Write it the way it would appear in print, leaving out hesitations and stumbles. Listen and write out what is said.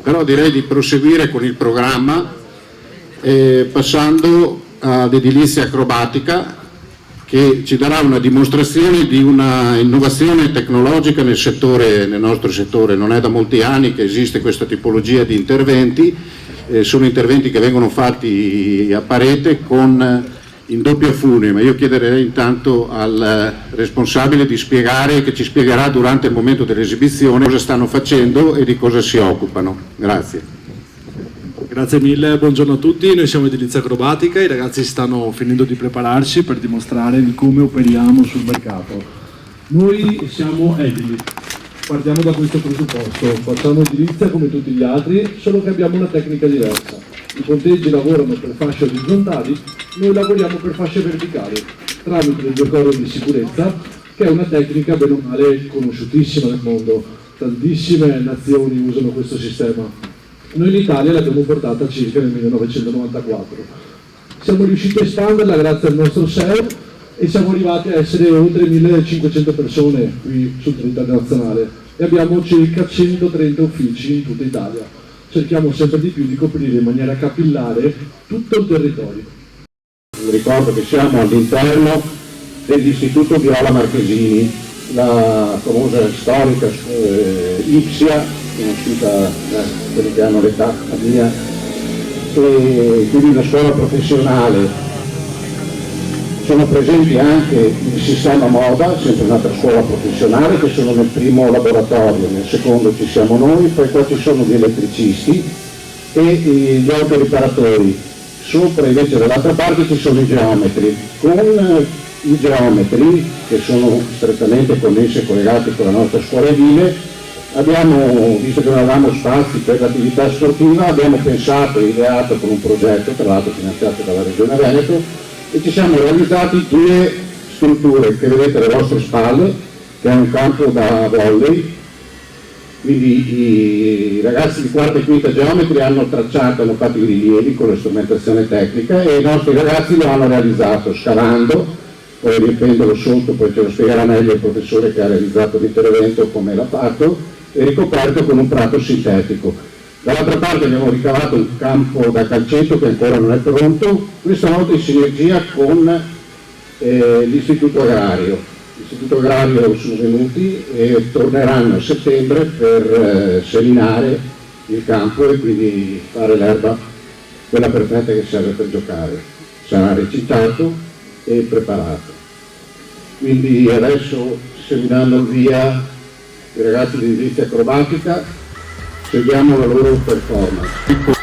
però direi di proseguire con il programma passando ad edilizia acrobatica, che ci darà una dimostrazione di una innovazione tecnologica nel nostro settore. Non è da molti anni che esiste questa tipologia di interventi, sono interventi che vengono fatti a parete in doppia fune, ma io chiederei intanto al responsabile di spiegare, che ci spiegherà durante il momento dell'esibizione, cosa stanno facendo e di cosa si occupano. Grazie. Grazie mille, buongiorno a tutti, noi siamo Edilizia Acrobatica, i ragazzi stanno finendo di prepararsi per dimostrare di come operiamo sul mercato. Noi siamo edili, partiamo da questo presupposto, facciamo edilizia come tutti gli altri, solo che abbiamo una tecnica diversa. I ponteggi lavorano per fasce orizzontali, noi lavoriamo per fasce verticali, tramite le due corde di sicurezza, che è una tecnica bene o male conosciutissima nel mondo. Tantissime nazioni usano questo sistema. Noi in Italia l'abbiamo portata circa nel 1994. Siamo riusciti a espanderla grazie al nostro SEO e siamo arrivati a essere oltre 1500 persone qui sul territorio nazionale e abbiamo circa 130 uffici in tutta Italia. Cerchiamo sempre di più di coprire in maniera capillare tutto il territorio. Ricordo che siamo all'interno dell'Istituto Viola Marchesini, la famosa storica Ipsia, conosciuta da quelli che hanno l'età mia, e quindi una scuola professionale. Sono presenti anche il Sistema Moda, sempre un'altra scuola professionale, che sono nel primo laboratorio, nel secondo ci siamo noi, poi qua ci sono gli elettricisti e gli autoriparatori. Sopra invece dall'altra parte ci sono i geometri. Con i geometri, che sono strettamente connessi e collegati con la nostra scuola edile, abbiamo, visto che non avevamo spazi per l'attività sportiva, abbiamo pensato e ideato con un progetto, tra l'altro finanziato dalla Regione Veneto, e ci siamo realizzati due strutture che vedete alle vostre spalle, che è un campo da volley. Quindi i ragazzi di quarta e quinta geometri hanno tracciato, hanno fatto i rilievi con la strumentazione tecnica e i nostri ragazzi lo hanno realizzato scavando, poi riempendolo sotto, poi ce lo spiegherà meglio il professore che ha realizzato l'intervento come l'ha fatto, e ricoperto con un prato sintetico. Dall'altra parte abbiamo ricavato un campo da calcetto che ancora non è pronto, questa volta in sinergia con l'Istituto Agrario. L'Istituto Agrario sono venuti e torneranno a settembre per seminare il campo e quindi fare l'erba, quella perfetta che serve per giocare. Sarà recitato e preparato. Quindi adesso, seminando il via i ragazzi di edilizia acrobatica, seguiamo la loro performance.